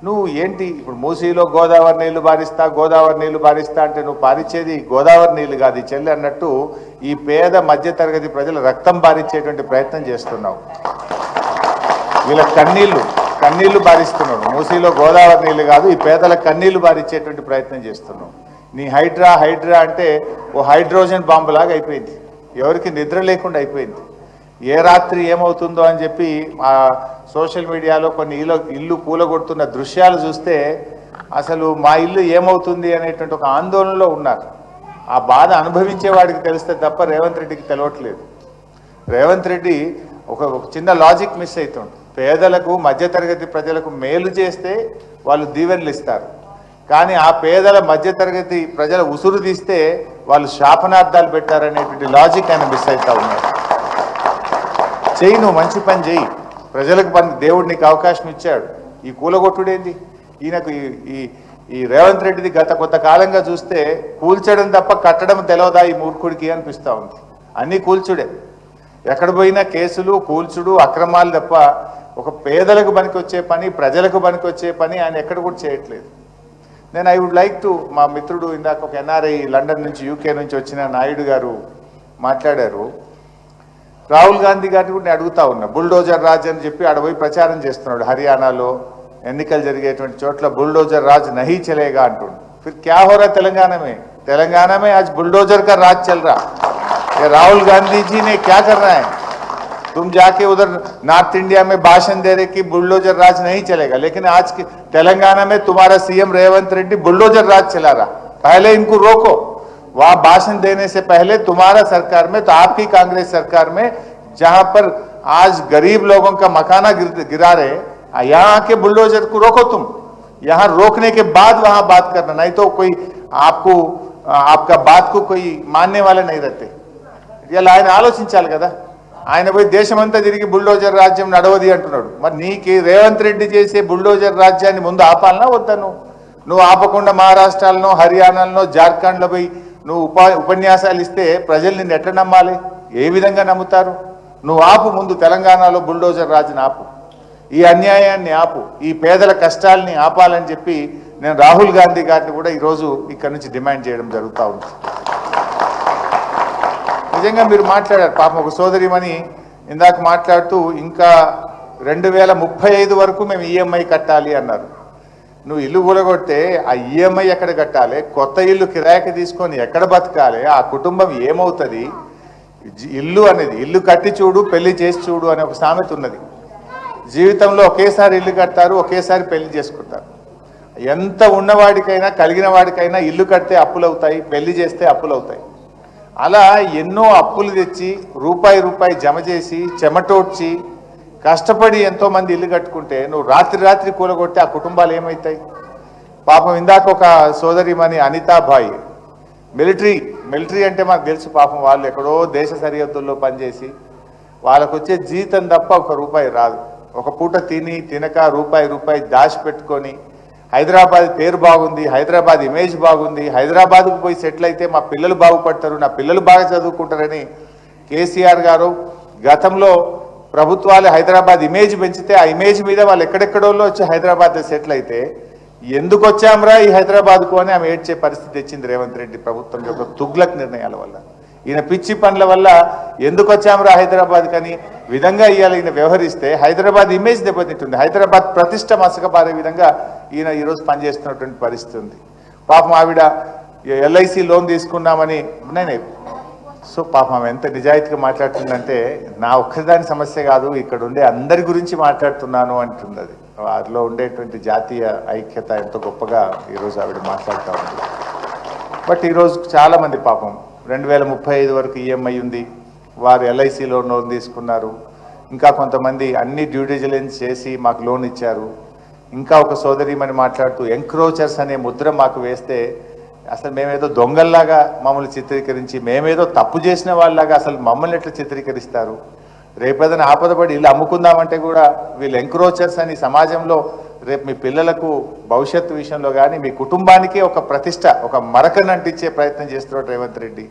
నువ్వు ఏంటి ఇప్పుడు మూసీలో గోదావరి నీళ్లు బారిస్తా అంటే నువ్వు పారిచ్చేది గోదావరి నీళ్లు కాదు ఈ చెల్లి అన్నట్టు ఈ పేద మధ్యతరగతి ప్రజల రక్తం బారిచ్చేటువంటి ప్రయత్నం చేస్తున్నావు. వీళ్ళ కన్నీళ్లు బారిస్తున్నాడు. మూసీలో గోదావరి నీళ్లు కాదు, ఈ పేదల కన్నీళ్లు బారిచ్చేటువంటి ప్రయత్నం చేస్తున్నావు. నీ హైడ్రా అంటే ఓ హైడ్రోజన్ బాంబు లాగా అయిపోయింది. ఎవరికి నిద్ర లేకుండా అయిపోయింది. ఏ రాత్రి ఏమవుతుందో అని చెప్పి ఆ సోషల్ మీడియాలో కొన్ని ఇల్లు కూలగొడుతున్న దృశ్యాలు చూస్తే అసలు మా ఇల్లు ఏమవుతుంది అనేటువంటి ఒక ఆందోళనలో ఉన్నారు. ఆ బాధ అనుభవించే వాడికి తెలిస్తే తప్ప రేవంత్ రెడ్డికి తెలియట్లేదు. రేవంత్ రెడ్డి ఒక చిన్న లాజిక్ మిస్ అవుతుంది. పేదలకు మధ్యతరగతి ప్రజలకు మేలు చేస్తే వాళ్ళు దీవెనలు ఇస్తారు, కానీ ఆ పేదల మధ్యతరగతి ప్రజల ఉసురు తీస్తే వాళ్ళు శాపనార్థాలు పెట్టారనేటువంటి లాజిక్ ఆయన మిస్ అవుతా ఉన్నారు. చెయ్యి, నువ్వు మంచి పని చెయ్యి, ప్రజలకు పని, దేవుడు నీకు అవకాశం ఇచ్చాడు. ఈ కూలగొట్టుడేంది ఈయనకు? ఈ రేవంత్ రెడ్డిది గత కొంతకాలంగా చూస్తే కూల్చడం తప్ప కట్టడం తెలవదా ఈ మూర్ఖుడికి అనిపిస్తూ ఉంది. అన్నీ కూల్చుడే, ఎక్కడ పోయినా కేసులు, కూల్చుడు, అక్రమాలు తప్ప ఒక పేదలకు పనికి వచ్చే పని, ప్రజలకు పనికి వచ్చే పని ఆయన ఎక్కడ కూడా చేయట్లేదు. నేను ఐ వుడ్ లైక్ టు, మా మిత్రుడు ఇందాక ఒక ఎన్ఆర్ఐ లండన్ నుంచి యూకే నుంచి వచ్చిన నాయుడు గారు మాట్లాడారు. రాహుల్ గాంధీ గారిని కూడా నేను అడుగుతా ఉన్నా. బుల్డోజర్ రాజ్ అని చెప్పి ఆడ పోయి ప్రచారం చేస్తున్నాడు. హర్యానాలో ఎన్నికలు జరిగేటువంటి చోట్ల బుల్డోజర్ రాజ్ నహీ చలేగా అంటుండు. फिर क्या हो रहा तेलंगाना में आज बुलडोजर का राज चल रहा है. राहुल गांधी जी ने क्या कर रहा है? तुम जाके उधर नॉर्थ इंडिया में भाषण दे रहे कि बुलडोजर राज नहीं चलेगा, लेकिन आज के तेलंगाना में तुम्हारा सीएम रेवंत रेड्डी बुलडोजर राज चला रहा. पहले इनको रोको. वहां भाषण देने से पहले तुम्हारा सरकार में, तो आपकी कांग्रेस सरकार में, जहां पर आज गरीब लोगों का मकाना गिरा रहे, यहाँ आके बुलडोजर को रोको. तुम यहाँ रोकने के बाद वहां बात करना, नहीं तो कोई आपको आपका बात को कोई मानने वाले नहीं रहते. ఇలా ఆయన ఆలోచించాలి కదా. ఆయన పోయి దేశమంతా తిరిగి బుల్డోజర్ రాజ్యం నడవది అంటున్నాడు. మరి నీకు రేవంత్ రెడ్డి చేసే బుల్డోజర్ రాజ్యాన్ని ముందు ఆపాలనా వద్దా? నువ్వు ఆపకుండా మహారాష్ట్రలో, హర్యానాలో, జార్ఖండ్లో పోయి నువ్వు ఉపన్యాసాలు ఇస్తే ప్రజలు నిన్ను ఎట్లా నమ్మాలి? ఏ విధంగా నమ్ముతారు? నువ్వు ఆపు, ముందు తెలంగాణలో బుల్డోజర్ రాజుని ఆపు, ఈ అన్యాయాన్ని ఆపు, ఈ పేదల కష్టాలని ఆపాలని చెప్పి నేను రాహుల్ గాంధీ గారిని కూడా ఈరోజు ఇక్కడ నుంచి డిమాండ్ చేయడం జరుగుతూ ఉంది. నిజంగా మీరు మాట్లాడారు. పాపం ఒక సోదరిమణి ఇందాక మాట్లాడుతూ ఇంకా 2035 వరకు మేము ఈఎంఐ కట్టాలి అన్నారు. నువ్వు ఇల్లు కూలగొడితే ఆ ఈఎంఐ ఎక్కడ కట్టాలి? కొత్త ఇల్లు కిరాయికి తీసుకొని ఎక్కడ బతకాలి? ఆ కుటుంబం ఏమవుతుంది? ఇల్లు అనేది, ఇల్లు కట్టి చూడు, పెళ్లి చేసి చూడు అనే ఒక సామెత ఉన్నది. జీవితంలో ఒకేసారి ఇల్లు కడతారు, ఒకేసారి పెళ్లి చేసుకుంటారు. ఎంత ఉన్నవాడికైనా, కలిగిన వాడికైనా ఇల్లు కడితే అప్పులు అవుతాయి, పెళ్లి చేస్తే అప్పులు అవుతాయి. అలా ఎన్నో అప్పులు తెచ్చి రూపాయి జమ చేసి చెమటోడ్చి కష్టపడి ఎంతోమంది ఇల్లు కట్టుకుంటే నువ్వు రాత్రి కూలగొట్టి ఆ కుటుంబాలు ఏమవుతాయి? పాపం ఇందాక ఒక సోదరిమణి అనితాబాయి, మిలిటరీ అంటే మాకు తెలుసు. పాపం వాళ్ళు ఎక్కడో దేశ సరిహద్దుల్లో పనిచేసి వాళ్ళకు వచ్చే జీతం తప్ప ₹1 రాదు. ఒక పూట తినక రూపాయి దాచిపెట్టుకొని హైదరాబాద్ పేరు బాగుంది, హైదరాబాద్ ఇమేజ్ బాగుంది, హైదరాబాద్కు పోయి సెటిల్ అయితే మా పిల్లలు బాగుపడతారు, నా పిల్లలు బాగా చదువుకుంటారని కేసీఆర్ గారు గతంలో ప్రభుత్వాలు హైదరాబాద్ ఇమేజ్ పెంచితే ఆ ఇమేజ్ మీద వాళ్ళు ఎక్కడెక్కడోళ్ళు వచ్చి హైదరాబాద్ సెటిల్ అయితే ఎందుకు వచ్చామరా ఈ హైదరాబాద్కు అని ఆమె ఏడ్చే పరిస్థితి తెచ్చింది రేవంత్ రెడ్డి ప్రభుత్వం యొక్క తుగ్లక్ నిర్ణయాల వల్ల. ఈయన పిచ్చి పనుల వల్ల ఎందుకు వచ్చామరా హైదరాబాద్ కని విధంగా ఇవాళ ఈయన వ్యవహరిస్తే హైదరాబాద్ ఇమేజ్ దెబ్బతింటుంది, హైదరాబాద్ ప్రతిష్ట మసకబారే విధంగా ఈయన ఈరోజు పనిచేస్తున్నటువంటి పరిస్థితి ఉంది. పాపం ఆవిడ ఎల్ఐసి లోన్ తీసుకున్నామని నేనే, సో పాపం ఆమె ఎంత నిజాయితీగా మాట్లాడుతుందంటే నా ఒక్కదాని సమస్య కాదు, ఇక్కడ ఉండే అందరి గురించి మాట్లాడుతున్నాను అంటుంది. అది వారిలో ఉండేటువంటి జాతీయ ఐక్యత ఎంతో గొప్పగా ఈరోజు ఆవిడ మాట్లాడుతూ ఉంది. బట్ ఈరోజు చాలామంది పాపం 2035 వరకు ఈఎంఐ ఉంది, వారు ఎల్ఐసిలో లోన్ తీసుకున్నారు. ఇంకా కొంతమంది అన్ని డ్యూ డిలిజెన్స్ చేసి మాకు లోన్ ఇచ్చారు. ఇంకా ఒక సోదరిమని మాట్లాడుతూ ఎంక్రోచర్స్ అనే ముద్ర మాకు వేస్తే అసలు మేమేదో దొంగల్లాగా మమ్మల్ని చిత్రీకరించి, మేమేదో తప్పు చేసిన వాళ్ళలాగా అసలు మమ్మల్ని ఎట్లా చిత్రీకరిస్తారు? రేపేదైనా ఆపదపడి ఇల్లు అమ్ముకుందామంటే కూడా వీళ్ళు ఎంక్రోచర్స్ అని సమాజంలో రేపు మీ పిల్లలకు భవిష్యత్తు విషయంలో కానీ మీ కుటుంబానికి ఒక ప్రతిష్ట, ఒక మరకను అంటించే ప్రయత్నం చేస్తున్నాడు రేవంత్ రెడ్డి.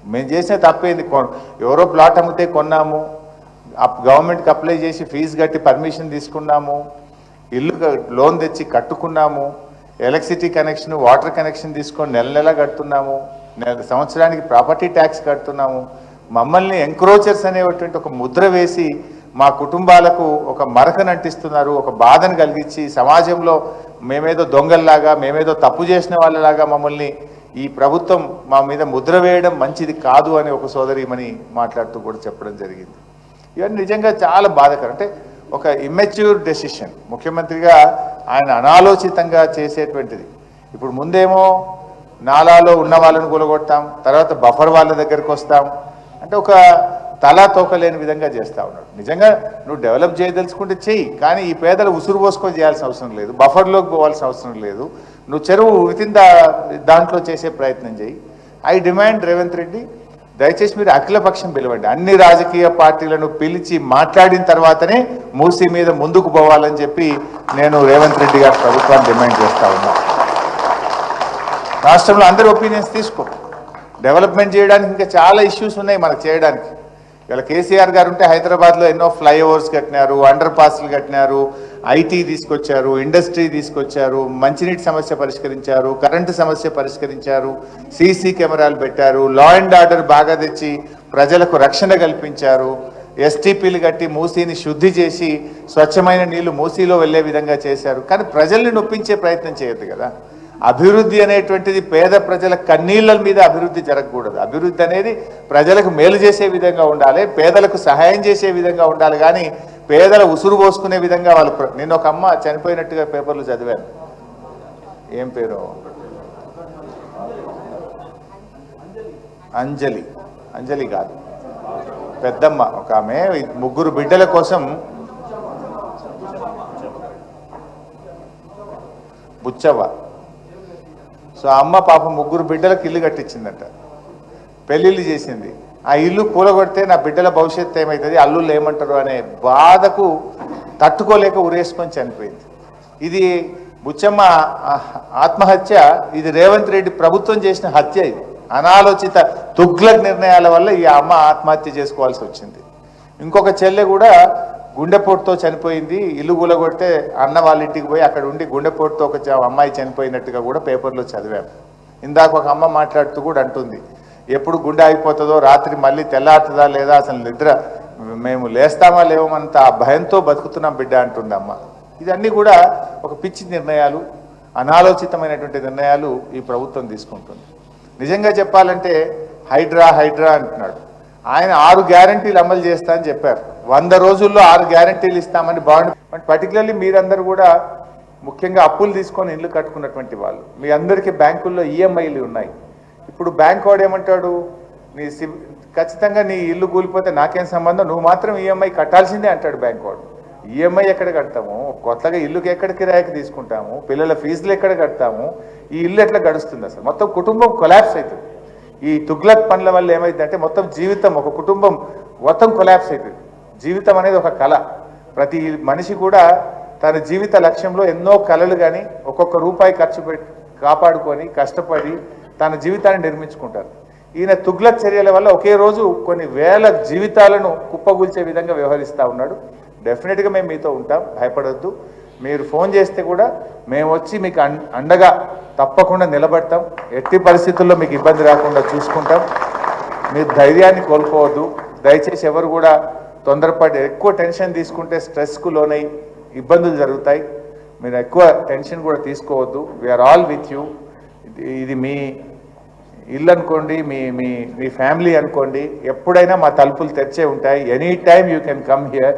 మేము చేసిన తప్పేంది? ఎవరో ప్లాట్ అమ్మితే కొన్నాము, గవర్నమెంట్కి అప్లై చేసి ఫీజు కట్టి పర్మిషన్ తీసుకున్నాము, ఇల్లు లోన్ తెచ్చి కట్టుకున్నాము, ఎలక్ట్రిసిటీ కనెక్షన్, వాటర్ కనెక్షన్ తీసుకొని నెల నెల కడుతున్నాము, సంవత్సరానికి ప్రాపర్టీ ట్యాక్స్ కడుతున్నాము. మమ్మల్ని ఎంక్రోచర్స్ అనేటువంటి ఒక ముద్ర వేసి మా కుటుంబాలకు ఒక మరకను అంటిస్తున్నారు, ఒక బాధను కలిగించి సమాజంలో మేమేదో దొంగల్లాగా, మేమేదో తప్పు చేసిన వాళ్ళలాగా మమ్మల్ని ఈ ప్రభుత్వం మా మీద ముద్ర వేయడం మంచిది కాదు అని ఒక సోదరిమని మాట్లాడుతూ కూడా చెప్పడం జరిగింది. ఇవన్నీ నిజంగా చాలా బాధాకరం. అంటే ఒక ఇమ్మెచ్యూర్ డెసిషన్ ముఖ్యమంత్రిగా ఆయన అనాలోచితంగా చేసేటువంటిది. ఇప్పుడు ముందేమో నాలాలో ఉన్న వాళ్ళని కూలగొడతాం, తర్వాత బఫర్ వాళ్ళ దగ్గరికి వస్తాం, అంటే ఒక తలా తోకలేని విధంగా చేస్తూ ఉన్నాడు. నిజంగా నువ్వు డెవలప్ చేయదలుచుకుంటే చెయ్యి, కానీ ఈ పేదలు ఉసురు పోసుకొని చేయాల్సిన అవసరం లేదు, బఫర్లోకి పోవాల్సిన అవసరం లేదు. నువ్వు చెరువు వితిన్ దాంట్లో చేసే ప్రయత్నం చేయి. ఐ డిమాండ్ రేవంత్ రెడ్డి, దయచేసి మీరు అఖిలపక్షం పిలవండి, అన్ని రాజకీయ పార్టీలను పిలిచి మాట్లాడిన తర్వాతనే మూసీ మీద ముందుకు పోవాలని చెప్పి నేను రేవంత్ రెడ్డి గారి ప్రభుత్వాన్ని డిమాండ్ చేస్తా ఉన్నా. రాష్ట్రంలో అందరి ఒపీనియన్స్ తీసుకో. డెవలప్మెంట్ చేయడానికి ఇంకా చాలా ఇష్యూస్ ఉన్నాయి మనకు చేయడానికి. ఇలా కేసీఆర్ గారు ఉంటే హైదరాబాద్లో ఎన్నో ఫ్లైఓవర్స్ కట్టినారు, అండర్ పాస్లు కట్టినారు, ఐటీ తీసుకొచ్చారు, ఇండస్ట్రీ తీసుకొచ్చారు, మంచినీటి సమస్య పరిష్కరించారు, కరెంటు సమస్య పరిష్కరించారు, సీసీ కెమెరాలు పెట్టారు, లా అండ్ ఆర్డర్ బాగా తెచ్చి ప్రజలకు రక్షణ కల్పించారు, ఎస్టీపీలు కట్టి మూసీని శుద్ధి చేసి స్వచ్ఛమైన నీళ్లు మూసీలో వెళ్లే విధంగా చేశారు. కానీ ప్రజల్ని నొప్పించే ప్రయత్నం చేయొద్దు కదా. అభివృద్ధి అనేటువంటిది పేద ప్రజల కన్నీళ్ళ మీద అభివృద్ధి జరగకూడదు. అభివృద్ధి అనేది ప్రజలకు మేలు చేసే విధంగా ఉండాలి, పేదలకు సహాయం చేసే విధంగా ఉండాలి. కానీ పేదల ఉసురు పోసుకునే విధంగా వాళ్ళు. నేను ఒక అమ్మ చనిపోయినట్టుగా పేపర్లు చదివాను, ఏం పేరు, అంజలి, అంజలి కాదు పెద్దమ్మ, ఒక ఆమె 3 బిడ్డల కోసం, బుచ్చవ్వ. సో అమ్మ పాప 3 బిడ్డలకు ఇల్లు కట్టించిందంట, పెళ్ళిళ్ళు చేసింది. ఆ ఇల్లు కూలగొడితే నా బిడ్డల భవిష్యత్తు ఏమవుతుంది, అల్లుళ్ళు ఏమంటారు అనే బాధకు తట్టుకోలేక ఉరేసుకొని చనిపోయింది. ఇది బుచ్చమ్మ ఆత్మహత్య, ఇది రేవంత్ రెడ్డి ప్రభుత్వం చేసిన హత్య. ఇది అనాలోచిత తుగ్లక్ నిర్ణయాల వల్ల ఈ అమ్మ ఆత్మహత్య చేసుకోవాల్సి వచ్చింది. ఇంకొక చెల్లె కూడా గుండెపోటుతో చనిపోయింది. ఇల్లు కూలగొడితే అన్న వాళ్ళ ఇంటికి పోయి అక్కడ ఉండి గుండెపోటుతో ఒక అమ్మాయి చనిపోయినట్టుగా కూడా పేపర్లో చదివాము. ఇందాక ఒక అమ్మ మాట్లాడుతూ కూడా అంటుంది, ఎప్పుడు గుండె అయిపోతుందో, రాత్రి మళ్ళీ తెల్లారుతుందా లేదా, అసలు నిద్ర మేము లేస్తామా లేవమంత ఆ భయంతో బతుకుతున్నాం బిడ్డ అంటుంది అమ్మ. ఇదన్నీ కూడా ఒక పిచ్చి నిర్ణయాలు, అనాలోచితమైనటువంటి నిర్ణయాలు ఈ ప్రభుత్వం తీసుకుంటుంది. నిజంగా చెప్పాలంటే హైడ్రా హైడ్రా అంటున్నాడు. ఆయన 6 గ్యారంటీలు అమలు చేస్తా అని చెప్పారు. 100 రోజుల్లో 6 గ్యారంటీలు ఇస్తామని బాగుంది. పర్టికులర్లీ మీరందరూ కూడా ముఖ్యంగా అప్పులు తీసుకొని ఇల్లు కట్టుకున్నటువంటి వాళ్ళు, మీ అందరికీ బ్యాంకుల్లో ఈఎంఐలు ఉన్నాయి. ఇప్పుడు బ్యాంక్ వాడు ఏమంటాడు, నీ ఖచ్చితంగా నీ ఇల్లు కూలిపోతే నాకేం సంబంధం, నువ్వు మాత్రం ఈఎంఐ కట్టాల్సిందే అంటాడు బ్యాంక్ వాడు. ఈఎంఐ ఎక్కడ కడతాము, కొత్తగా ఇల్లుకి ఎక్కడ కిరాయికి తీసుకుంటాము, పిల్లల ఫీజులు ఎక్కడ కడతాము, ఈ ఇల్లు ఎట్లా గడుస్తుంది, అసలు మొత్తం కుటుంబం కొలాప్స్ అవుతుంది. ఈ తుగ్లక్ పనుల వల్ల ఏమైందంటే మొత్తం జీవితం, ఒక కుటుంబం మొత్తం కొలాప్స్ అవుతుంది. జీవితం అనేది ఒక కళ. ప్రతి మనిషి కూడా తన జీవిత లక్ష్యంలో ఎన్నో కళలు కానీ ఒక్కొక్క రూపాయి ఖర్చు పెట్టి కాపాడుకొని కష్టపడి తన జీవితాన్ని నిర్మించుకుంటారు. ఈయన తుగ్లక్ చర్యల వల్ల ఒకే రోజు కొన్ని వేల జీవితాలను కుప్పగూల్చే విధంగా వ్యవహరిస్తూ ఉన్నాడు. డెఫినెట్గా మేము మీతో ఉంటాం, భయపడొద్దు. మీరు ఫోన్ చేస్తే కూడా మేము వచ్చి మీకు అండగా తప్పకుండా నిలబడతాం. ఎట్టి పరిస్థితుల్లో మీకు ఇబ్బంది రాకుండా చూసుకుంటాం. మీరు ధైర్యాన్ని కోల్పోవద్దు. దయచేసి ఎవరు కూడా తొందరపడి ఎక్కువ టెన్షన్ తీసుకుంటే స్ట్రెస్కు లోనై ఇబ్బందులు జరుగుతాయి. మీరు ఎక్కువ టెన్షన్ కూడా తీసుకోవద్దు. We are all with you. ఇది మీ ఇల్లు అనుకోండి, మీ మీ మీ ఫ్యామిలీ అనుకోండి, ఎప్పుడైనా మా తలుపులు తెరిచే ఉంటాయి. Any time you can come here.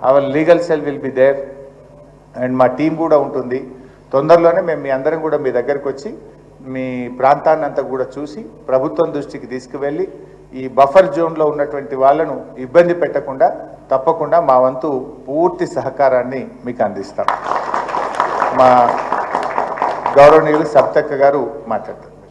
Our legal cell will be there and మా టీం కూడా ఉంటుంది. తొందరలోనే మేము మీ అందరం కూడా మీ దగ్గరకు వచ్చి మీ ప్రాంతాన్ని అంతా కూడా చూసి ప్రభుత్వం దృష్టికి తీసుకువెళ్ళి ఈ బఫర్ జోన్లో ఉన్నటువంటి వాళ్ళను ఇబ్బంది పెట్టకుండా తప్పకుండా మా వంతు పూర్తి సహకారాన్ని మీకు అందిస్తాం. మా గౌరవనీయులు సబ్తక్క గారు మాట్లాడతారు.